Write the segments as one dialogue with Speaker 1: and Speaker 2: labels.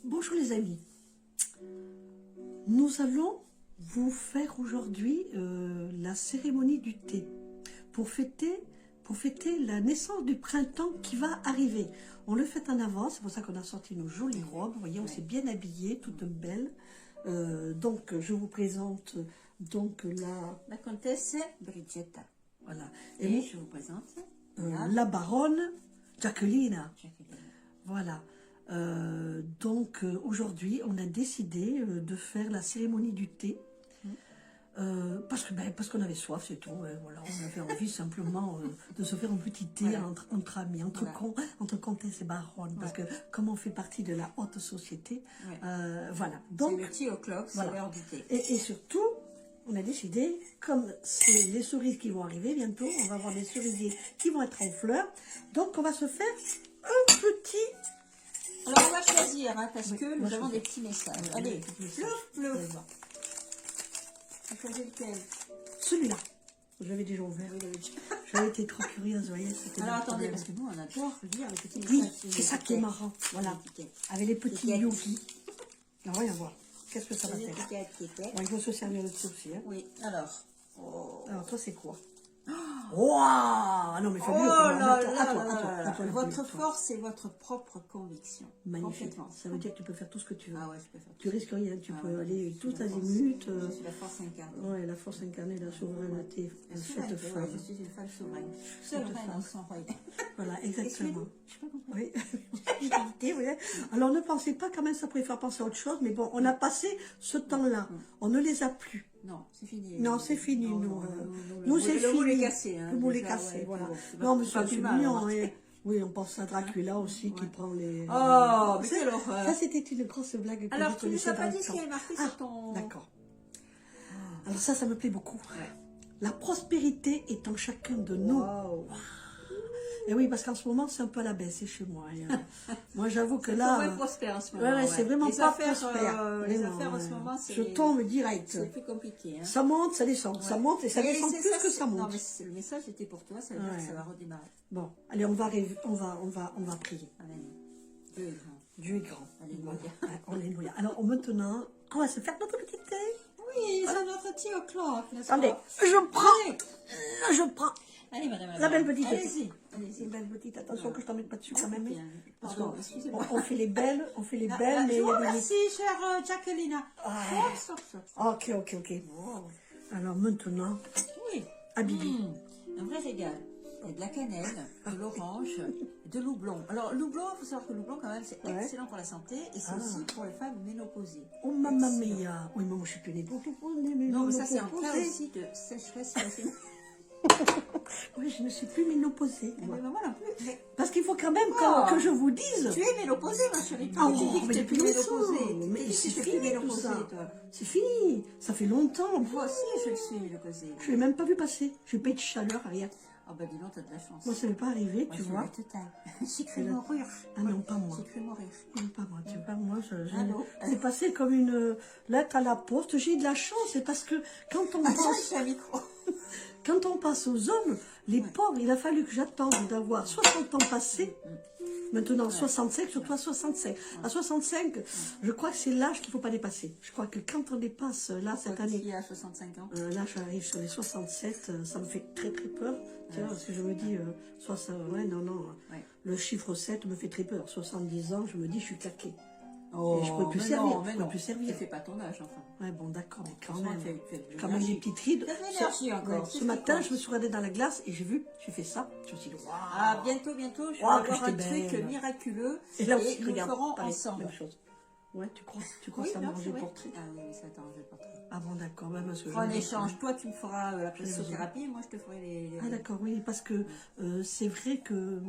Speaker 1: Bonjour les amis, nous allons vous faire aujourd'hui la cérémonie du thé pour fêter la naissance du printemps qui va arriver. On le fait en avance, c'est pour ça qu'on a sorti nos jolies robes, vous voyez, on s'est bien habillé, toutes belles. Donc je vous présente donc
Speaker 2: la comtesse Brigitta.
Speaker 1: Voilà.
Speaker 2: Et
Speaker 1: moi,
Speaker 2: je vous présente
Speaker 1: la baronne Jacqueline. Voilà. Donc aujourd'hui, on a décidé de faire la cérémonie du thé parce qu'on avait soif, c'est tout. Voilà, on avait envie simplement de se faire un petit thé entre amis, entre comtesse et baronne, parce que comme on fait partie de la haute société, voilà. Donc
Speaker 2: c'est le tea o'clock, c'est l'heure du thé.
Speaker 1: Et surtout, on a décidé, comme c'est les cerises qui vont arriver bientôt, on va avoir des cerisiers qui vont être en fleurs, donc on va se faire un petit.
Speaker 2: Alors on va choisir, parce que nous avons des petits messages. Allez, bleu. Vous choisissez lequel?
Speaker 1: Celui-là. Je l'avais déjà ouvert. J'avais été trop curieuse, vous voyez.
Speaker 2: Alors attendez, parce que nous on adore lire les petits messages.
Speaker 1: Oui, c'est ça qui est marrant. Voilà. Avec les petits yogi. Alors voyons voir. Qu'est-ce que ça va faire? Il faut se servir de ça aussi.
Speaker 2: Oui, alors.
Speaker 1: Alors toi c'est quoi? Waouh! Non mais faut mieux.
Speaker 2: Attends. Votre force et votre propre conviction.
Speaker 1: Magnifique. Ça veut dire que tu peux faire tout ce que tu veux.
Speaker 2: Ah ouais, je peux faire.
Speaker 1: Tu risques rien. Tu peux aller tout azimut.
Speaker 2: Je suis la force incarnée.
Speaker 1: Ouais, la force incarnée, la souveraineté.
Speaker 2: Je suis une femme souveraine. Souveraine dans son royaume.
Speaker 1: Voilà, exactement.
Speaker 2: Je pas compris.
Speaker 1: Oui. Alors ne pensez pas quand même, ça pourrait faire penser à autre chose, mais bon, on a passé ce temps-là. On ne les a plus.
Speaker 2: Non, c'est fini.
Speaker 1: Non, c'est fini. Nous, c'est fini.
Speaker 2: Le moule est cassé.
Speaker 1: Le moule est cassé, voilà. Non, mais c'est mignon. Oui, on pense à Dracula aussi qui prend les...
Speaker 2: Oh, mais quelle horreur.
Speaker 1: Ça, c'était une grosse blague.
Speaker 2: Alors, tu ne sais pas dit ce qui est marqué sur ton...
Speaker 1: D'accord. Alors ça me plaît beaucoup. La prospérité est en chacun de nous. Et oui, parce qu'en ce moment, c'est un peu à la baisse, c'est chez moi. Moi, j'avoue que là...
Speaker 2: C'est vraiment prospère en ce moment.
Speaker 1: Ouais, c'est vraiment pas prospère.
Speaker 2: Les affaires en ce moment, c'est...
Speaker 1: Je tombe direct.
Speaker 2: C'est plus compliqué.
Speaker 1: Ça monte, ça descend. Ça monte et ça descend plus que ça monte.
Speaker 2: Non, mais le message était pour toi, ça veut dire que ça va redémarrer.
Speaker 1: Bon, allez, on va prier.
Speaker 2: Amen. Dieu est grand.
Speaker 1: Dieu est grand.
Speaker 2: Alléluia.
Speaker 1: Alléluia. Alors maintenant, on va se faire notre petit thé.
Speaker 2: Oui, c'est notre tea o'clock.
Speaker 1: Attendez, je prends.
Speaker 2: Allez, madame.
Speaker 1: La belle petite.
Speaker 2: Allez-y.
Speaker 1: Une belle petite. Attention que je t'en mette pas dessus quand même.
Speaker 2: Pardon, excusez-moi.
Speaker 1: On fait les belles, mais il y a des...
Speaker 2: Merci, chère Jacqueline.
Speaker 1: Ok. Alors maintenant,
Speaker 2: oui.
Speaker 1: Habibi.
Speaker 2: Un vrai régal. Il y a de la cannelle, de l'orange, de l'houblon. Alors, l'houblon, il faut savoir que l'houblon, quand même, c'est excellent pour la santé et c'est aussi pour les femmes ménopausées.
Speaker 1: Oh, mamma mia. Oui, mais moi, je suis plus ménopausée.
Speaker 2: Non, mais ça, c'est un cas aussi de sécheresse.
Speaker 1: Oui, je ne suis plus ménopausée.
Speaker 2: Moi non plus.
Speaker 1: Parce qu'il faut quand même que je vous dise.
Speaker 2: Tu es ménopausée, ma chérie. Tu dis que tu es plus ménopausée. Mais c'est fini tout ça.
Speaker 1: C'est fini. Ça fait longtemps.
Speaker 2: Moi aussi, je le suis ménopausée.
Speaker 1: Je ne l'ai même pas vu passer. Je n'ai pas eu de chaleur, rien.
Speaker 2: Ah bah dis donc, t'as de la chance.
Speaker 1: Moi, ça n'est pas arrivé, tu vois.
Speaker 2: J'ai cru mourir.
Speaker 1: Ah non, pas moi.
Speaker 2: J'ai cru mourir.
Speaker 1: Non, pas moi, tu vois. Moi, c'est passé comme une lettre à la poste. J'ai eu de la chance, c'est parce que quand on pense... Quand on passe aux hommes, les pauvres, il a fallu que j'attende d'avoir 60 ans passés. Maintenant, 65, surtout à 65. À 65, je crois que c'est l'âge qu'il ne faut pas dépasser. Je crois que quand on dépasse, là, cette année...
Speaker 2: Il y a 65 ans.
Speaker 1: Là, j'arrive sur les 67, ça me fait très très peur. Tu vois, parce que je me dis, le chiffre 7 me fait très peur. 70 ans, je me dis, je suis claquée.
Speaker 2: Oh,
Speaker 1: et je ne peux plus servir. Je peux plus servir.
Speaker 2: Ça ne fait pas ton âge, enfin.
Speaker 1: Ouais, bon, d'accord, mais quand
Speaker 2: même.
Speaker 1: Même les petites rides.
Speaker 2: L'énergie encore.
Speaker 1: Ce matin, je me suis regardée dans la glace et j'ai fait ça. Je me suis dit, waouh.
Speaker 2: Ah, bientôt, je vais avoir un truc miraculeux.
Speaker 1: Et là aussi,
Speaker 2: nous
Speaker 1: regarde,
Speaker 2: ferons ensemble.
Speaker 1: Même chose. Ouais, tu crois que ça m'arrange le portrait?
Speaker 2: Ah oui, ça t'arrange le portrait.
Speaker 1: Ah bon, d'accord, même parce que
Speaker 2: en échange, toi tu me feras la pressothérapie et moi je te ferai les...
Speaker 1: Ah d'accord, oui, parce que c'est vrai que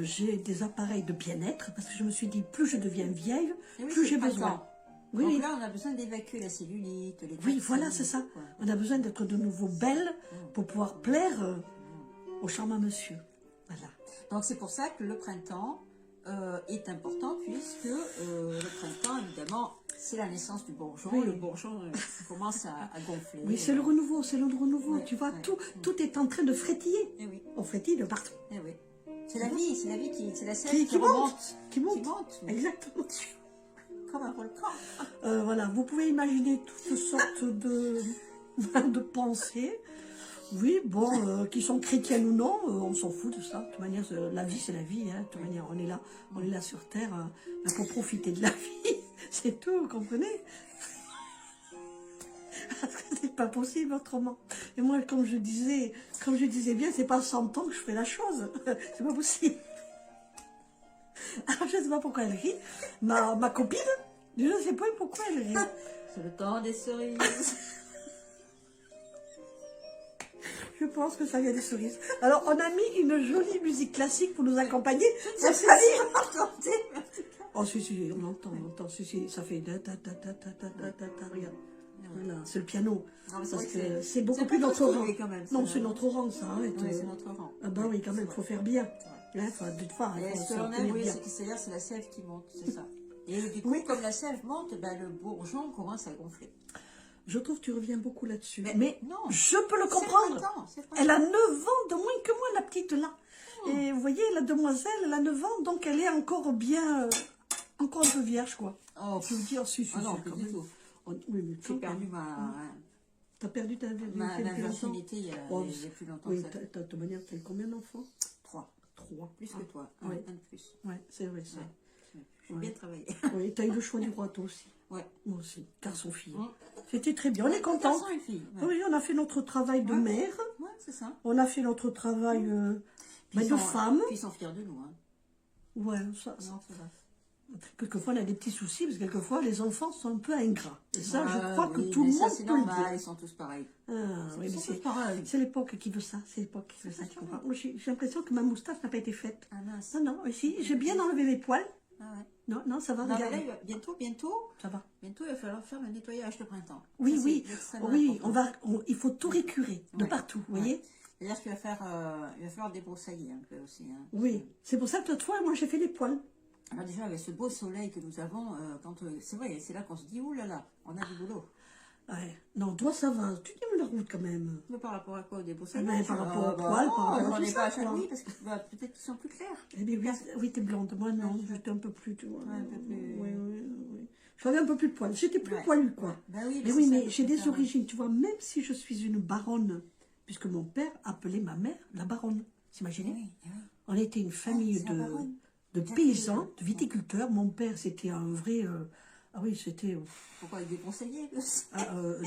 Speaker 1: j'ai des appareils de bien-être, parce que je me suis dit, plus je deviens vieille, plus j'ai besoin.
Speaker 2: Oui, donc là, on a besoin d'évacuer la cellulite, les toxines.
Speaker 1: Oui, voilà, c'est ça. On a besoin d'être de nouveau belle pour pouvoir plaire au charmant monsieur. Voilà.
Speaker 2: Donc c'est pour ça que le printemps est important, puisque le printemps, évidemment, c'est la naissance du bourgeon. Oui. Le bourgeon commence à gonfler.
Speaker 1: Oui, c'est le renouveau, Oui. Tu vois, tout est en train de frétiller.
Speaker 2: Et oui.
Speaker 1: On frétille de partout.
Speaker 2: Et oui. C'est la vie, c'est la sève qui remonte.
Speaker 1: Qui monte. Exactement.
Speaker 2: comme un volcan.
Speaker 1: Voilà, vous pouvez imaginer toutes sortes de pensées. Oui, bon, qui sont chrétiennes ou non, on s'en fout de ça. De toute manière, la vie, c'est la vie. Hein. De toute manière, on est là sur Terre pour profiter de la vie. C'est tout, vous comprenez? Parce que c'est pas possible autrement. Et moi, comme je disais bien, c'est pas 100 ans que je ferai la chose. C'est pas possible. Alors, je ne sais pas pourquoi elle rit. Ma copine, je ne sais pas pourquoi elle rit.
Speaker 2: C'est le temps des cerises.
Speaker 1: Je pense que ça vient des cerises. Alors, on a mis une jolie musique classique pour nous accompagner.
Speaker 2: Je ne sais pas si vous entendez.
Speaker 1: Oh, si, on entend. Si, ça fait regarde. Voilà, c'est le piano. Parce que c'est beaucoup plus notre rang. Non, c'est notre rang, ça.
Speaker 2: Oui, c'est notre rang.
Speaker 1: Ah ben oui, quand même, il faut faire bien. Hein,
Speaker 2: et ce que l'on aime, oui, c'est la sève qui monte, c'est ça. Et du coup, comme la sève monte, ben, le bourgeon commence à gonfler.
Speaker 1: Je trouve que tu reviens beaucoup là-dessus.
Speaker 2: Mais non,
Speaker 1: je peux le comprendre. Elle a 9 ans de moins que moi, la petite là. Et vous voyez, la demoiselle, elle a 9 ans, donc elle est encore bien, encore un peu vierge, quoi.
Speaker 2: Oh,
Speaker 1: je veux dire, si,
Speaker 2: non, pas du tout.
Speaker 1: Oui, mais
Speaker 2: j'ai perdu ma...
Speaker 1: T'as perdu ta
Speaker 2: virginité il y a plus longtemps.
Speaker 1: Oui, de toute manière, t'as combien d'enfants?
Speaker 2: 3. Plus que toi, un de plus.
Speaker 1: Oui, c'est vrai, ça.
Speaker 2: J'ai bien travaillé.
Speaker 1: Oui, t'as eu le choix du roi, toi aussi.
Speaker 2: Oui.
Speaker 1: Moi aussi, garçon-fille. C'était très bien, on est content.
Speaker 2: Garçon et fille.
Speaker 1: Oui, on a fait notre travail de mère.
Speaker 2: Oui, c'est ça.
Speaker 1: On a fait notre travail de femme.
Speaker 2: Puis ils sont fiers de nous. Hein.
Speaker 1: Ouais, ça.
Speaker 2: Non, ça va.
Speaker 1: Quelquefois, on a des petits soucis, parce que quelquefois, les enfants sont un peu ingrats. Et ça, je crois que
Speaker 2: oui,
Speaker 1: tout le monde
Speaker 2: c'est
Speaker 1: peut le
Speaker 2: normal,
Speaker 1: dire.
Speaker 2: ils sont tous pareils.
Speaker 1: C'est l'époque qui veut ça, c'est l'époque qui veut ça, tu comprends. Moi, j'ai l'impression que ma moustache n'a pas été faite.
Speaker 2: Ah mince.
Speaker 1: Non, si, j'ai bien enlevé mes poils.
Speaker 2: Ah ouais.
Speaker 1: Non, ça va,
Speaker 2: non,
Speaker 1: regarde.
Speaker 2: Mais là, bientôt,
Speaker 1: ça va.
Speaker 2: Bientôt, il va falloir faire le nettoyage de printemps.
Speaker 1: Oui, il faut tout récurer, de partout, vous voyez.
Speaker 2: C'est-à-dire qu'il va falloir débroussailler un peu aussi. Hein,
Speaker 1: oui, c'est pour ça que toi, moi, j'ai fait les poils.
Speaker 2: Alors déjà, avec ce beau soleil que nous avons, c'est vrai, c'est là qu'on se dit, ouh là là, on a du boulot.
Speaker 1: Ouais. Non, toi, ça va. Tu tiens la route quand même.
Speaker 2: Mais par rapport à quoi? Au débroussaillage?
Speaker 1: Par rapport au poil, par rapport à tout ça, quoi.
Speaker 2: Oui, parce que peut-être qu'ils sont plus clairs.
Speaker 1: Eh bien, oui, t'es blonde. Moi, non, j'étais un peu plus, tu vois.
Speaker 2: Ouais, un peu plus...
Speaker 1: Oui. J'avais un peu plus de poils. J'étais plus poilue, quoi.
Speaker 2: Bah oui,
Speaker 1: mais oui, mais j'ai des origines, tu vois. Même si je suis une baronne, puisque mon père appelait ma mère la baronne. T'imagines?
Speaker 2: Oui.
Speaker 1: On était une famille de paysans, de viticulteurs. Mon père, c'était un vrai... Ah oui, c'était...
Speaker 2: Pourquoi il débroussaillait?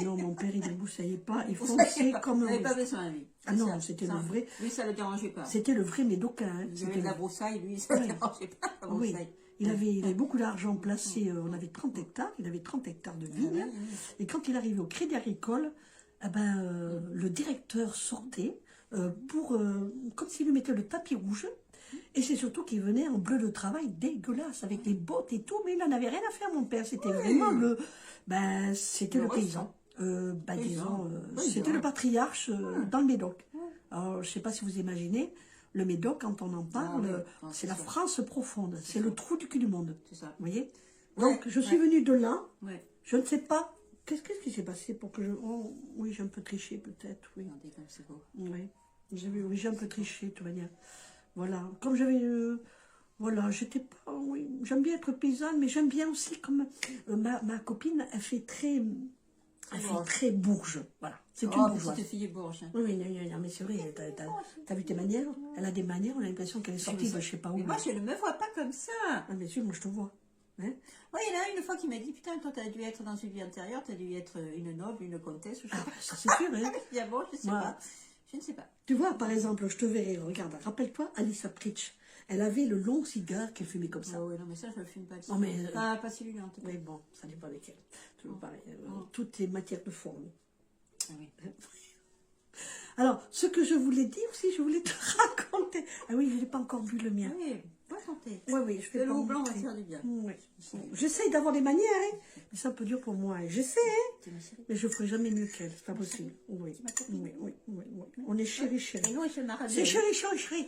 Speaker 1: Non, mon père, il ne débroussaillait pas. Il fonçait comme...
Speaker 2: Il n'avait pas besoin, lui.
Speaker 1: Ah non, c'était le vrai...
Speaker 2: Lui, ça ne le dérangeait pas.
Speaker 1: C'était le vrai médocain. Hein.
Speaker 2: Il avait de la broussaille, lui, ça ne le dérangeait pas, la broussaille.
Speaker 1: Oui. Il avait beaucoup d'argent placé. On avait 30 hectares. Il avait 30 hectares de vignes. Et quand il arrivait au Crédit Agricole, le directeur sortait comme s'il lui mettait le tapis rouge. Et c'est surtout qu'il venait en bleu de travail dégueulasse, avec les bottes et tout, mais il n'en avait rien à faire, mon père. C'était vraiment c'était le paysan. C'était le patriarche dans le Médoc. Alors, je ne sais pas si vous imaginez, le Médoc, quand on en parle, c'est la France profonde. C'est le trou du cul du monde.
Speaker 2: C'est ça.
Speaker 1: Vous voyez? Donc, je suis venue de là.
Speaker 2: Ouais.
Speaker 1: Je ne sais pas. Qu'est-ce qui s'est passé pour que je... Oh, oui, j'ai un peu triché, peut-être. Oui.
Speaker 2: Regardez comme c'est beau.
Speaker 1: Oui. J'ai un peu triché, de toute manière. Voilà, comme j'avais... voilà, j'étais pas... Oui, j'aime bien être paysanne, mais j'aime bien aussi comme... ma copine, elle fait très bourge. Voilà, c'est une bourgeoise.
Speaker 2: Petite fille bourge. Hein.
Speaker 1: Oui, non, mais c'est vrai, t'as vu tes manières? Elle a des manières, on a l'impression qu'elle est sortie de je sais pas où.
Speaker 2: Mais moi, je ne me vois pas comme ça.
Speaker 1: Ah, bien sûr, moi, je te vois. Hein?
Speaker 2: Oui, il y en a une fois qui m'a dit, putain, toi, t'as dû être dans une vie antérieure, t'as dû être une noble, une comtesse, ou je sais pas.
Speaker 1: Ça, c'est sûr, hein.
Speaker 2: Il y a bon, je sais pas. Je ne sais pas.
Speaker 1: Tu vois, par exemple, je te verrai, regarde, rappelle-toi, Alissa Pritch, elle avait le long cigare qu'elle fumait comme ça.
Speaker 2: Oh, oui, non, mais ça, je ne le fume pas.
Speaker 1: Non, mais...
Speaker 2: pas celui-là, en tout cas.
Speaker 1: Mais bon, ça dépend lesquels. Toujours pareil. Toutes les matières de forme.
Speaker 2: Ah oui.
Speaker 1: Alors, ce que je voulais dire aussi, je voulais te raconter. Ah oui, je n'ai pas encore bu le mien.
Speaker 2: Oui, pas santé.
Speaker 1: Oui, je fais
Speaker 2: l'eau blanc va faire du bien.
Speaker 1: Oui. J'essaye d'avoir des manières, hein. Mais c'est un peu dur pour moi. J'essaie, hein. Mais je ne ferai jamais mieux qu'elle. C'est pas possible. Oui. On est chéri.
Speaker 2: Et moi, je m'arrête.
Speaker 1: C'est chéri.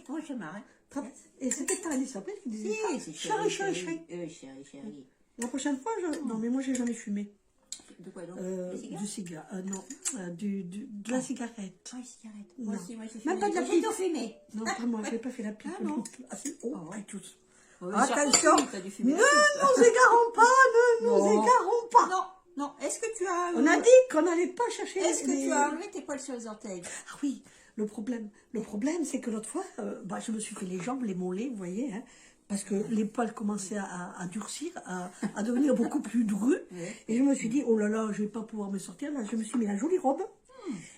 Speaker 2: Moi, je m'arrête.
Speaker 1: Et c'était ta Alice après qui disait
Speaker 2: c'est
Speaker 1: chéri.
Speaker 2: Chéri.
Speaker 1: La prochaine fois, non, mais moi, j'ai jamais fumé.
Speaker 2: De quoi donc?
Speaker 1: Du cigare. Non, de la cigarette.
Speaker 2: Ah, cigarette.
Speaker 1: Moi
Speaker 2: aussi, moi, j'ai
Speaker 1: fumé. Même pas de la pipe.
Speaker 2: fumé.
Speaker 1: Non, pas moi, je n'ai pas fait la pipe.
Speaker 2: Ah non.
Speaker 1: Ah, c'est tous.
Speaker 2: Ouais,
Speaker 1: Attention,
Speaker 2: t'as dû fumer.
Speaker 1: ne nous égarons pas, ne nous
Speaker 2: Est-ce que tu as...
Speaker 1: On a dit qu'on n'allait pas chercher...
Speaker 2: Est-ce que tu as enlevé tes poils sur les orteils?
Speaker 1: Ah oui, le problème, c'est que l'autre fois, je me suis fait les jambes, les mollets, vous voyez, hein, parce que les poils commençaient à durcir, à devenir beaucoup plus drus.
Speaker 2: Oui.
Speaker 1: Et je me suis dit, oh là là, je vais pas pouvoir me sortir. Là, je me suis mis la jolie robe.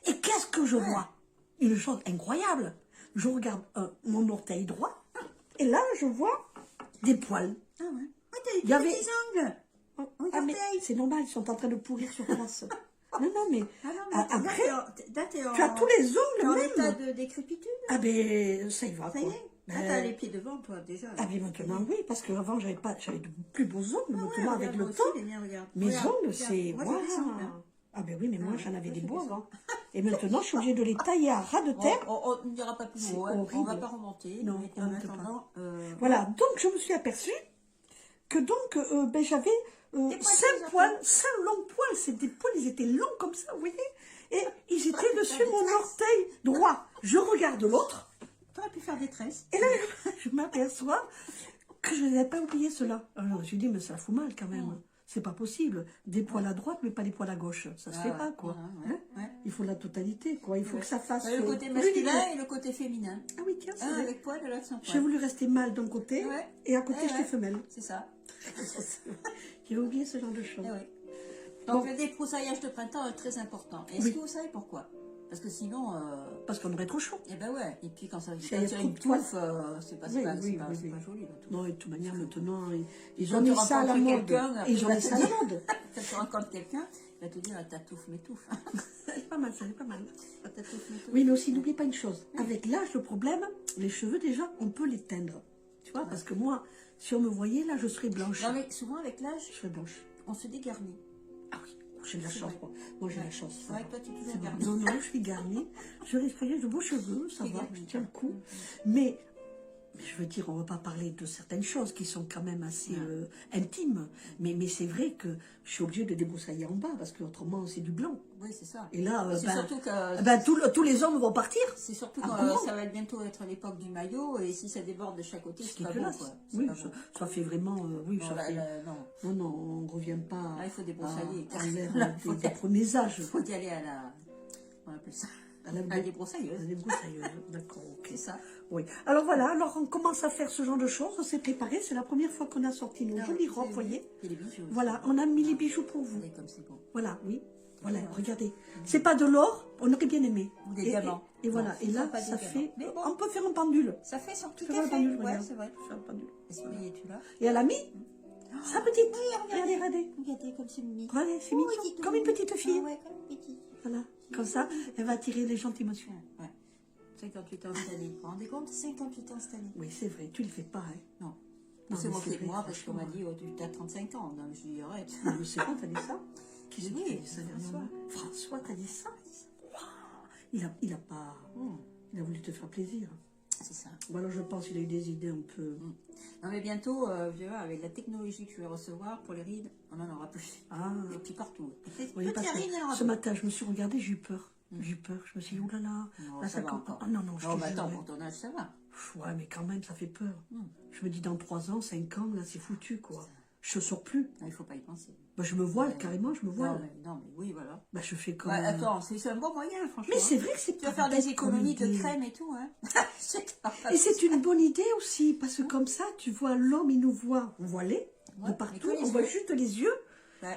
Speaker 1: Et qu'est-ce que je vois? Une chose incroyable. Je regarde mon orteil droit, et là, je vois des poils.
Speaker 2: Ah ouais. Ah, t'as
Speaker 1: Il y avait...
Speaker 2: des ongles.
Speaker 1: Ah, mais c'est normal, ils sont en train de pourrir sur place. Non, mais, après, tu as tous les ongles même.
Speaker 2: T'es en état de décrépitude?
Speaker 1: Ah ben, ça y va.
Speaker 2: Ça y est. T'as les pieds devant, toi, déjà.
Speaker 1: Ah ben maintenant, oui, parce qu'avant, j'avais de plus beaux ongles. Maintenant, avec le
Speaker 2: aussi,
Speaker 1: temps,
Speaker 2: les miens, regarde.
Speaker 1: mes ongles, c'est...
Speaker 2: Moi, j'ai des ongles, hein.
Speaker 1: Ah ben oui, mais moi, j'en avais
Speaker 2: moi,
Speaker 1: des
Speaker 2: j'ai
Speaker 1: beaux
Speaker 2: des
Speaker 1: avant. Et maintenant, je suis obligée de les tailler à ras de terre.
Speaker 2: On ne dira pas plus haut, hein. On ne va pas remonter.
Speaker 1: Non,
Speaker 2: mais
Speaker 1: on
Speaker 2: en
Speaker 1: remonte
Speaker 2: attendant...
Speaker 1: Voilà, donc je me suis aperçue que donc, j'avais 5 longs poils. Des poils, ils étaient longs comme ça, vous voyez. Et ils étaient dessus mon orteil droit. Je regarde l'autre.
Speaker 2: Tu aurais pu faire des tresses.
Speaker 1: Et là, je m'aperçois que je n'avais pas oublié cela. Alors, je me suis dit, mais ça fout mal quand même. C'est pas possible. Des poils à droite, mais pas des poils à gauche. Ça se fait pas, quoi. Il faut la totalité, quoi. Il faut que ça fasse...
Speaker 2: Le côté masculin et le côté féminin.
Speaker 1: Ah oui, tiens, c'est
Speaker 2: un
Speaker 1: vrai.
Speaker 2: avec poil et l'autre sans poil.
Speaker 1: J'ai voulu rester mâle d'un côté, et à côté, j'étais femelle.
Speaker 2: C'est ça.
Speaker 1: J'ai oublié ce genre de choses.
Speaker 2: Donc, le débroussaillage de printemps est très important. Est-ce que vous savez pourquoi? Parce que sinon...
Speaker 1: Parce qu'on aurait trop chaud.
Speaker 2: Eh ben ouais. Et puis quand ça
Speaker 1: y a
Speaker 2: une touffe, c'est pas joli.
Speaker 1: Non, et de toute manière, maintenant, ils
Speaker 2: Quand
Speaker 1: ont
Speaker 2: tu
Speaker 1: mis ça à la
Speaker 2: rencontres
Speaker 1: mode.
Speaker 2: quelqu'un,
Speaker 1: Ils ont mis ça à la mode.
Speaker 2: Quand tu rencontres quelqu'un, il va te dire, ta touffe m'étouffe.
Speaker 1: C'est pas mal, ça, c'est pas mal.
Speaker 2: Ta touffe m'étouffe.
Speaker 1: Oui, mais aussi, n'oublie pas une chose. Avec l'âge, le problème, les cheveux, déjà, on peut les teindre. Tu vois, parce que moi, si on me voyait, là, je serais blanche.
Speaker 2: Non, mais souvent, avec l'âge,
Speaker 1: je serais blanche.
Speaker 2: On se dégarnit.
Speaker 1: Ah oui. J'ai de la chance, moi j'ai la chance.
Speaker 2: C'est vrai que toi tu es toujours
Speaker 1: bon.
Speaker 2: garnie.
Speaker 1: Non, je suis garnie. Je risque de beaux cheveux, ça va, je tiens le coup. Mais je veux dire, on ne va pas parler de certaines choses qui sont quand même assez intimes. Mais c'est vrai que je suis obligée de débroussailler en bas, parce qu'autrement c'est du blanc.
Speaker 2: Oui, c'est ça.
Speaker 1: Et là,
Speaker 2: surtout que,
Speaker 1: tous les hommes vont partir.
Speaker 2: C'est surtout quand ça va bientôt être l'époque du maillot, et si ça déborde de chaque côté, c'est pas bon, quoi.
Speaker 1: Oui, ça fait vraiment... oui,
Speaker 2: non,
Speaker 1: ça fait... Non, on ne revient pas
Speaker 2: il faut débroussailler.
Speaker 1: à l'ère des premiers âges. Il
Speaker 2: faut y aller à la... On appelle ça... À la débroussailleuse.
Speaker 1: La débroussailleuse, d'accord, ok.
Speaker 2: C'est ça.
Speaker 1: Oui. Alors voilà, alors on commence à faire ce genre de choses, on s'est préparé, c'est la première fois qu'on a sorti nos jolies robes, vous voyez.
Speaker 2: Et les bijoux.
Speaker 1: Voilà, on a mis les bijoux pour vous.
Speaker 2: Regardez comme c'est beau.
Speaker 1: Voilà, oui. Voilà, regardez. C'est pas de l'or, on aurait bien aimé.
Speaker 2: Ou des diamants.
Speaker 1: Et voilà, et là, ça fait... On peut faire un pendule.
Speaker 2: Ça fait sur tout
Speaker 1: à fait.
Speaker 2: Ouais, c'est vrai.
Speaker 1: Faire un pendule.
Speaker 2: Es-tu là?
Speaker 1: Et elle a mis sa petite.
Speaker 2: Regardez.
Speaker 1: Regardez
Speaker 2: comme c'est mignon.
Speaker 1: Regardez, c'est mignon. Comme une petite fille.
Speaker 2: Ouais, comme une petite.
Speaker 1: Voilà, comme ça, elle va attirer les gens d'émotion.
Speaker 2: Ouais. 58 ans cette année. Vous vous rendez compte? 58 ans cette année.
Speaker 1: Oui, c'est vrai, tu ne le fais pas, hein.
Speaker 2: Non. C'est moqué de moi parce qu'on m'a dit, tu as 35 ans. Non, je dis, arrête.
Speaker 1: Je sais pas, t'as dit ça? Qui c'est qui a dit ça dernièrement? François, t'as dit ça? Il a pas... Il a voulu te faire plaisir.
Speaker 2: C'est ça.
Speaker 1: Bon, alors je pense qu'il a eu des idées un peu...
Speaker 2: Non, mais bientôt, avec la technologie que je vais recevoir pour les rides, on n'en aura plus. Et puis partout.
Speaker 1: Oui, parce que ce matin, je me suis regardée, j'ai eu peur. J'ai eu peur, je me suis dit, oulala.
Speaker 2: Non, ça va encore.
Speaker 1: Non, je te
Speaker 2: attends, pour ton âge, ça va.
Speaker 1: Ouais, mais quand même, ça fait peur. Je me dis, dans 3 ans, 5 ans, là, c'est foutu, quoi. Je ne sors plus.
Speaker 2: Il ne faut pas y penser.
Speaker 1: Bah, je me voile, carrément, je me voile.
Speaker 2: Non, mais oui, voilà.
Speaker 1: Bah, je fais comme...
Speaker 2: attends, c'est un bon moyen, franchement.
Speaker 1: Mais c'est vrai que c'est...
Speaker 2: Tu vas faire des économies de crème et tout, hein.
Speaker 1: Et c'est une bonne idée aussi, parce que comme ça, tu vois, l'homme, il nous voit voilés de partout, on voit juste les yeux.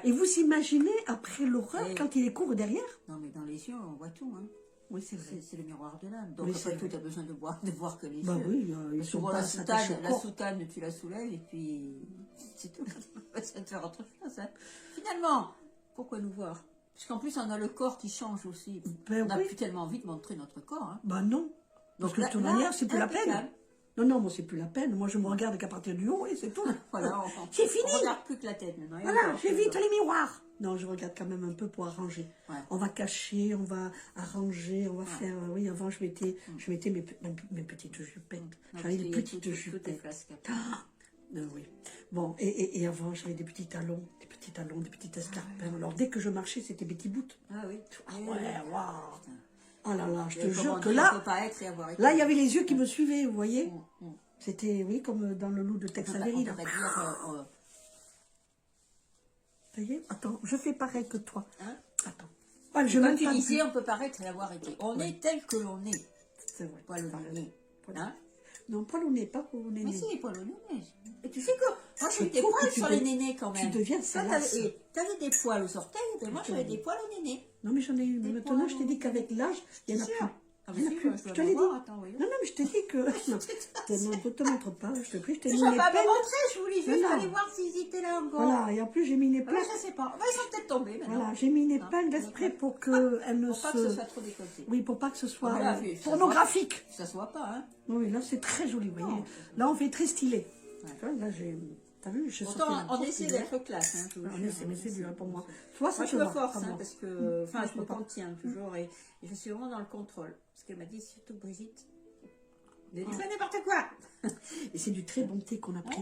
Speaker 1: Et vous imaginez, après l'horreur, quand il est court derrière?
Speaker 2: Non, mais dans les yeux, on voit tout, hein.
Speaker 1: Oui, c'est vrai.
Speaker 2: C'est le miroir de l'âme. Donc, après tout, tu as besoin de voir que les yeux.
Speaker 1: Bah oui, ils sont
Speaker 2: souvent,
Speaker 1: pas
Speaker 2: la soutane, tu la soulèves, et puis c'est tout. Ça te faire autre chose, hein. Finalement, pourquoi nous voir? Parce qu'en plus, on a le corps qui change aussi. On n'a plus tellement envie de montrer notre corps, hein.
Speaker 1: Bah non. Parce que de toute manière, c'est plus la peine. Non, moi, c'est plus la peine. Moi, je me regarde qu'à partir du haut, et c'est tout.
Speaker 2: Voilà,
Speaker 1: c'est fini.
Speaker 2: On regarde plus que la tête maintenant.
Speaker 1: Voilà, j'évite les miroirs. Non, je regarde quand même un peu pour arranger. On va cacher, on va arranger, on va faire... Oui, avant, je mettais mes petites jupettes. J'avais des petites jupettes. Oui. Bon, et avant, j'avais des petits talons, des petites escarpins. Alors, dès que je marchais, c'était Betty Boot.
Speaker 2: Ah oui.
Speaker 1: Ouais, waouh. Oh là là, je te jure que là, il y avait les yeux qui me suivaient, vous voyez. C'était, oui, comme dans le loup de Tex Avery. Ça y est, attends, je fais pareil que toi.
Speaker 2: Hein?
Speaker 1: Attends. Ah,
Speaker 2: Comme tu disais, on peut paraître et avoir été. On est tel que l'on est.
Speaker 1: C'est vrai.
Speaker 2: Poil au nez. Hein?
Speaker 1: Non, poil au nez, pas au nez.
Speaker 2: Mais si, poil au nez. Et tu sais que moi j'ai eu des poils sur les nénés quand même.
Speaker 1: Tu deviens salace.
Speaker 2: T'avais des poils aux orteils, et moi j'avais des poils aux nénés.
Speaker 1: Non, mais j'en ai eu. Maintenant, je t'ai dit qu'avec l'âge, il y en a plus.
Speaker 2: Ah, mais si, je te l'ai dit. Attends,
Speaker 1: non, non, mais je t'ai dit que. Non, je te montre pas, je te prie, je t'ai mis
Speaker 2: les
Speaker 1: les
Speaker 2: pas me
Speaker 1: peines.
Speaker 2: montrer, je voulais juste aller voir s'ils étaient là encore.
Speaker 1: Voilà, et en plus, j'ai mis une épingle.
Speaker 2: Je sais pas. Ils sont peut-être tombés maintenant.
Speaker 1: Voilà, j'ai mis une épingle exprès pour qu'elle ne se.
Speaker 2: Pour pas que ce soit trop décolleté.
Speaker 1: Oui, pour pas que ce soit
Speaker 2: voilà,
Speaker 1: pornographique.
Speaker 2: Ça se voit pas, hein.
Speaker 1: Oui, là, c'est très joli, vous voyez. Là, on fait très stylé. Ouais. Là, j'ai. T'as vu, je
Speaker 2: Pourtant, on essaie d'être classe, hein, toujours.
Speaker 1: On essaie, mais c'est dur pour moi. Toi, ça
Speaker 2: moi, je me force, hein, parce que. Enfin, je me contiens toujours et je suis vraiment dans le contrôle. Parce qu'elle m'a dit, surtout Brigitte, ne dis pas n'importe quoi.
Speaker 1: Et c'est du très bon thé qu'on a pris.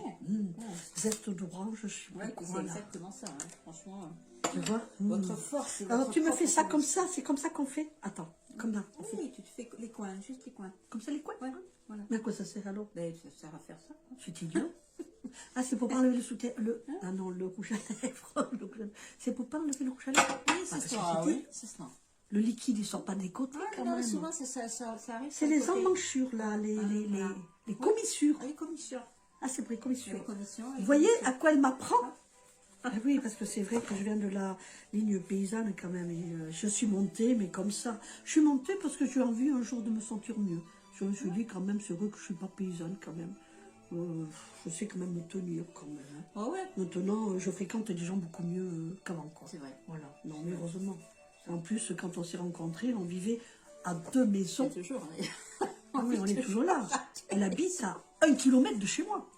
Speaker 1: Zeste d'orange, je suis.
Speaker 2: Ouais, c'est exactement ça, hein. Franchement.
Speaker 1: Tu vois
Speaker 2: votre force.
Speaker 1: Alors, tu me fais ça comme ça, c'est comme ça qu'on fait. Attends, comme là.
Speaker 2: Oui, tu te fais les coins, juste les coins.
Speaker 1: Comme ça, les coins.
Speaker 2: Ouais, voilà.
Speaker 1: Mais à quoi ça sert alors?
Speaker 2: Ben, ça sert à faire ça.
Speaker 1: C'est idiot. Ah, c'est pour pas enlever le soutien. Ah non, le rouge à lèvres. C'est pour pas enlever le rouge à lèvres.
Speaker 2: Oui, c'est ça. Oui, c'est ça.
Speaker 1: Le liquide, il sort pas des côtés.
Speaker 2: Ah, non, souvent, ça arrive.
Speaker 1: C'est les emmanchures, là, les commissures.
Speaker 2: Les commissures.
Speaker 1: Ah, c'est pour les commissures.
Speaker 2: Vous
Speaker 1: voyez à quoi elle m'apprend? Ah oui, parce que c'est vrai que je viens de la ligne paysanne quand même. Et, je suis montée, mais comme ça. Je suis montée parce que j'ai envie un jour de me sentir mieux. Je me suis dit quand même, c'est vrai que je suis pas paysanne quand même. Je sais quand même me tenir quand même. Hein.
Speaker 2: Oh ouais.
Speaker 1: Maintenant, je fréquente des gens beaucoup mieux qu'avant.
Speaker 2: C'est vrai.
Speaker 1: Voilà. Non, mais heureusement. En plus, quand on s'est rencontrés, on vivait à 2 maisons.
Speaker 2: Toujours.
Speaker 1: Oui, on est toujours là. Elle habite à 1 kilomètre de chez moi.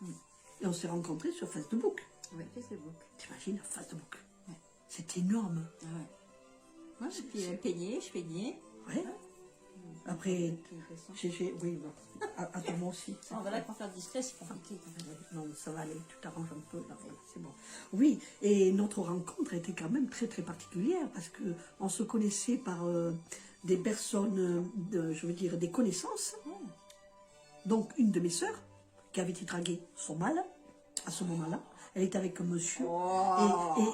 Speaker 1: Et on s'est rencontrés sur Facebook.
Speaker 2: Oui, Facebook.
Speaker 1: T'imagines, Facebook. Ouais. C'est énorme.
Speaker 2: Ah ouais. Moi, puis elle peignait, je peignais.
Speaker 1: Ouais. Après, oui, bon. À toi, moi aussi.
Speaker 2: On va là pour faire discret, c'est compliqué quand même.
Speaker 1: Non, ça va aller, tu t'arranges un peu, là, voilà, c'est bon. Oui, et notre rencontre était quand même très, très particulière, parce qu'on se connaissait par des personnes, je veux dire, des connaissances. Donc, une de mes sœurs, qui avait été draguée son mâle, à ce moment-là, elle était avec un monsieur,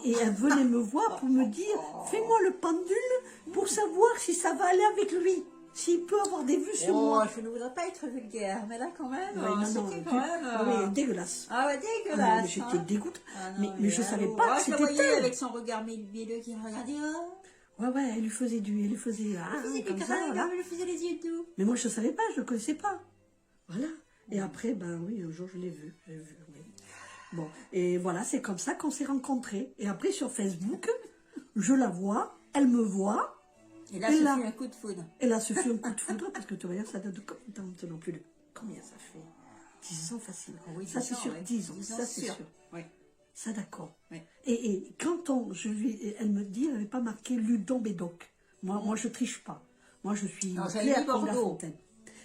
Speaker 1: et elle venait me voir pour me dire, fais-moi le pendule pour savoir si ça va aller avec lui. S'il peut avoir des vues sur moi.
Speaker 2: Je ne voudrais pas être vulgaire, mais là quand même,
Speaker 1: c'était quand même... Oui, dégueulasse.
Speaker 2: Ah ouais, dégueulasse.
Speaker 1: J'étais dégoûtée.
Speaker 2: Ah
Speaker 1: mais je ne savais pas que c'était elle.
Speaker 2: Avec son regard mielleux qui regardait.
Speaker 1: Ouais, elle lui faisait du... Elle lui faisait...
Speaker 2: comme ça, voilà. Elle lui faisait les yeux doux.
Speaker 1: Mais moi, je ne savais pas, je ne le connaissais pas. Voilà. Et après, ben oui, un jour, je l'ai vu. Oui. Bon, et voilà, c'est comme ça qu'on s'est rencontrés. Et après, sur Facebook, je la vois, elle me voit.
Speaker 2: Et là, ce fut un coup de foudre.
Speaker 1: Et là, ce fut un coup de foudre, parce que tu vois, ça date de combien de temps maintenant plus de... Combien ça fait 10 ans facile.
Speaker 2: Oui,
Speaker 1: ça, c'est sûr, 10 ans. Ça, c'est sûr.
Speaker 2: Oui.
Speaker 1: Ça, d'accord.
Speaker 2: Oui.
Speaker 1: Et quand elle me dit, elle n'avait pas marqué Ludon Bédoc. Moi, je triche pas. Moi, je suis claire comme la fontaine.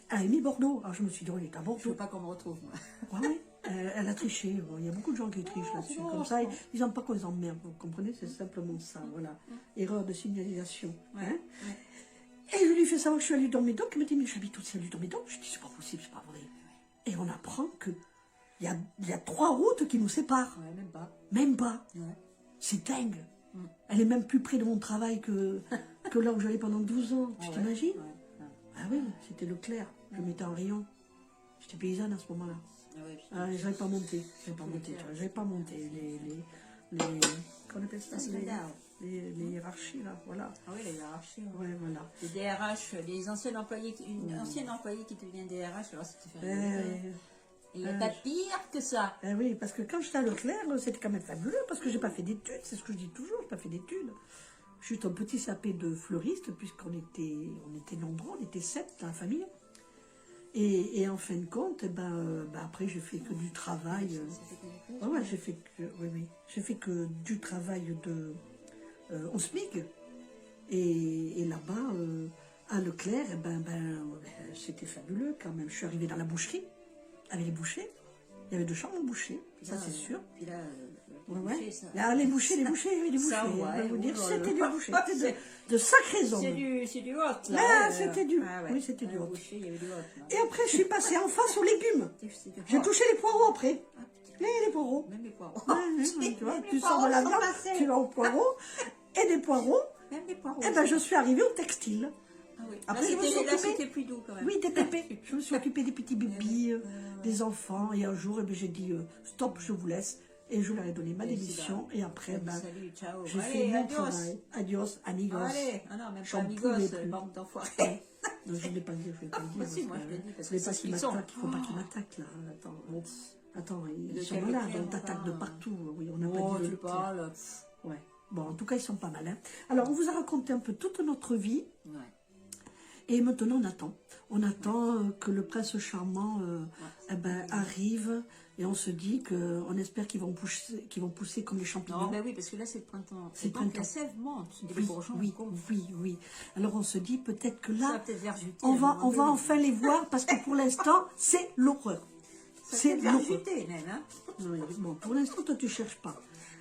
Speaker 1: Elle a mis Bordeaux. Alors, je me suis dit, on est à Bordeaux.
Speaker 2: Je ne veux pas qu'on me retrouve, moi.
Speaker 1: Oui. Elle a triché. Il y a beaucoup de gens qui trichent là-dessus. Comme ça, ils n'aiment pas qu'on les emmerde. Vous comprenez? C'est simplement ça. Voilà. Erreur de signalisation. Hein? Et je lui fais savoir que je suis allée dans Médoc. Il me dit, mais j'habite aussi à Médoc. Je dis, c'est pas possible, c'est pas vrai. Et on apprend qu'il y a 3 routes qui nous séparent.
Speaker 2: Ouais, même pas.
Speaker 1: Même pas.
Speaker 2: Ouais.
Speaker 1: C'est dingue. Elle est même plus près de mon travail que là où j'allais pendant 12 ans. Tu t'imagines? Ah oui, c'était Leclerc. Je mettais en rayon. J'étais paysanne à ce moment-là. Je n'avais pas monté. J'avais pas monté les qu'on appelle ça, les hiérarchies là, voilà.
Speaker 2: Ah oui, les hiérarchies.
Speaker 1: Ouais, voilà.
Speaker 2: Les DRH, les anciens employés, une ancienne employée qui devient DRH, alors c'était fait. Et il n'y a pas pire que ça.
Speaker 1: Oui, parce que quand j'étais à Leclerc, c'était quand même fabuleux, parce que j'ai pas fait d'études, c'est ce que je dis toujours, j'ai pas fait d'études. Juste un petit sapé de fleuriste, puisqu'on était nombreux, on était 7 dans la famille. Et en fin de compte, après j'ai fait que du travail. J'ai fait que du travail au SMIC. Et là-bas, à Leclerc, c'était fabuleux quand même. Je suis arrivée dans la boucherie, avec les bouchers. Il y avait 2 chambres bouchers, ça c'est sûr.
Speaker 2: Puis là,
Speaker 1: les bouchers, il y avait des bouchers. C'était du boucher. C'était de sacrés hommes.
Speaker 2: C'est du hot, là.
Speaker 1: Là, c'était du... Oui, c'était du hot. Et après, je suis passée en face aux légumes. J'ai touché les poireaux après. Et les poireaux.
Speaker 2: Même les poireaux.
Speaker 1: Tu vois, tu sors de la viande, tu vas aux poireaux. Et des poireaux.
Speaker 2: Même les poireaux.
Speaker 1: Et ben je suis arrivée au textile.
Speaker 2: Ah oui.
Speaker 1: Après,
Speaker 2: Là, c'était plus doux quand même.
Speaker 1: Oui, des bébés. Je me suis occupée des petits bébés, des enfants. Et un jour, j'ai dit, stop, je vous laisse. Et je leur ai donné ma démission. Et après,
Speaker 2: salut, ciao.
Speaker 1: j'ai fait mon travail. Adios, amigos.
Speaker 2: Allez, ah non, même pas amigos, bande d'enfoirés.
Speaker 1: Non, je ne l'ai pas dit, je ne l'ai pas dit.
Speaker 2: Si, moi je l'ai dit. Parce
Speaker 1: je ne
Speaker 2: que
Speaker 1: pas qu'il m'attaque, il ne faut pas qu'il m'attaque là. Attends, ils sont malades, on t'attaque de partout. Oui, on n'a pas dit le
Speaker 2: parles.
Speaker 1: Ouais. Bon, en tout cas, ils sont pas mal. Hein. Alors, on vous a raconté un peu toute notre vie. Ouais. Et maintenant, on attend. On attend que le prince charmant arrive. Et on se dit qu'on espère qu'ils vont pousser comme les champignons.
Speaker 2: Non, ben oui, parce que là, c'est le printemps. C'est le printemps. La sève monte.
Speaker 1: Oui. Alors, on se dit peut-être que là,
Speaker 2: on
Speaker 1: va enfin les voir parce que pour l'instant, c'est l'horreur.
Speaker 2: C'est l'horreur. Hein.
Speaker 1: Bon, pour l'instant, toi, tu ne cherches pas.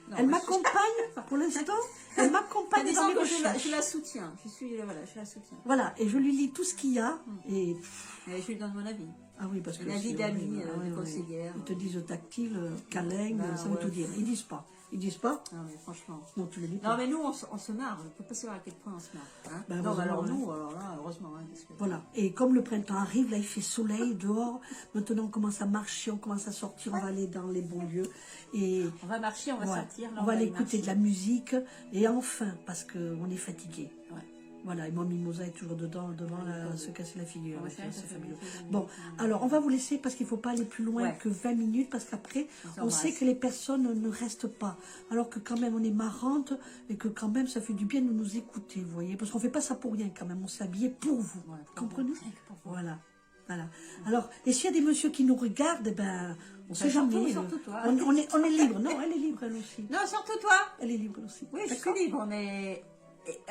Speaker 1: Non, elle m'accompagne, pour l'instant, elle m'accompagne dans les recherches.
Speaker 2: Je la soutiens, je la soutiens.
Speaker 1: Voilà, et je lui lis tout ce qu'il y a, et
Speaker 2: je lui donne mon avis.
Speaker 1: Ah oui, parce que...
Speaker 2: Un avis d'amis, de conseillère.
Speaker 1: Ils te disent tactile, câlin, ça veut tout dire. Ils disent pas. Ils disent pas.
Speaker 2: Non, mais franchement.
Speaker 1: Non, tu le dis pas.
Speaker 2: Non, mais nous, on se marre. Je ne peux pas savoir à quel point on se marre. Hein non, alors nous, alors là, heureusement. Hein, parce que...
Speaker 1: Voilà. Et comme le printemps arrive, là, il fait soleil dehors. Maintenant, on commence à marcher, on commence à sortir, on va aller dans les bons lieux. Et
Speaker 2: on va marcher, on va sortir. Là,
Speaker 1: on va aller écouter de la musique. Et enfin, parce qu'on est fatigué. Ouais. Voilà, et moi, Mimosa est toujours devant se casser la figure. C'est fabuleux. Bon, alors, on va vous laisser parce qu'il ne faut pas aller plus loin que 20 minutes parce qu'après, on sait que les personnes ne restent pas. Alors que quand même, on est marrante et que quand même, ça fait du bien de nous écouter, vous voyez. Parce qu'on ne fait pas ça pour rien quand même, on s'est habillé pour vous. Comprenez? Voilà. Alors, et s'il y a des messieurs qui nous regardent, on ne sait jamais.
Speaker 2: Surtout toi.
Speaker 1: On est libre. Non, elle est libre, elle aussi.
Speaker 2: Non, surtout toi.
Speaker 1: Elle est libre aussi.
Speaker 2: Oui, je suis libre, mais...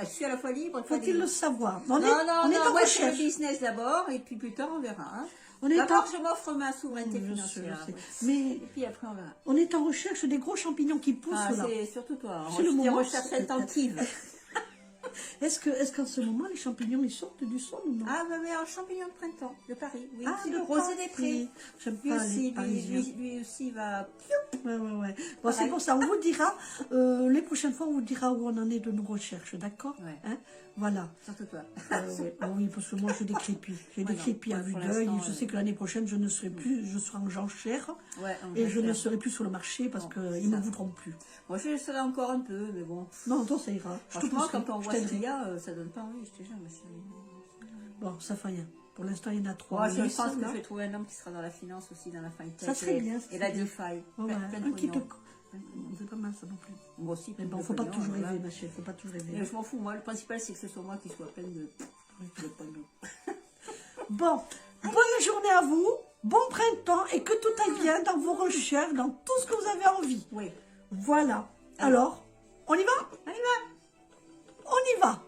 Speaker 2: Je suis à la fois libre.
Speaker 1: Faut-il le savoir?
Speaker 2: Non, moi je fais le business d'abord et puis plus tard on verra. Hein. D'abord je m'offre ma souveraineté financière.
Speaker 1: Mais
Speaker 2: et puis après on verra.
Speaker 1: On est en recherche des gros champignons qui poussent là.
Speaker 2: C'est surtout toi.
Speaker 1: C'est le moment.
Speaker 2: Recherche intensive.
Speaker 1: Est-ce qu'en ce moment les champignons ils sortent du sol ou non?
Speaker 2: Ah mais un champignon de printemps, de Paris. Oui,
Speaker 1: c'est
Speaker 2: le rosé des prés.
Speaker 1: J'aime pas les Parisiens.
Speaker 2: Lui aussi va...
Speaker 1: Ouais. Bon, c'est pour ça, on vous dira, les prochaines fois, on vous dira où on en est de nos recherches, d'accord?
Speaker 2: Ouais.
Speaker 1: Hein? Voilà.
Speaker 2: Surtout toi.
Speaker 1: Oui, parce que moi, j'ai des crépis. J'ai des crépis à vue d'œil. Je sais que l'année prochaine, je ne serai plus, je serai en jachère. Et je ne serai plus sur le marché parce qu'ils ne me voudront plus.
Speaker 2: Moi, je serai encore un peu, mais bon.
Speaker 1: Non, toi, ça ira.
Speaker 2: Franchement, quand on voit ce qu'il y a, ça donne pas envie, je te jure.
Speaker 1: Bon, ça fait rien. Pour l'instant, il y en a 3.
Speaker 2: Je pense que je vais trouver un homme qui sera dans la finance aussi, dans la fintech.
Speaker 1: Ça serait bien.
Speaker 2: Et la DeFi.
Speaker 1: C'est pas mal ça non plus.
Speaker 2: Moi aussi.
Speaker 1: Mais bon, faut pas toujours rêver, ma chérie. Faut pas toujours rêver.
Speaker 2: Mais je m'en fous, moi. Le principal, c'est que ce soit moi qui soit pleine de
Speaker 1: Bon, bonne journée à vous. Bon printemps et que tout aille bien dans vos recherches, dans tout ce que vous avez envie.
Speaker 2: Oui.
Speaker 1: Voilà. Alors, on y va?
Speaker 2: On y va.
Speaker 1: On y va.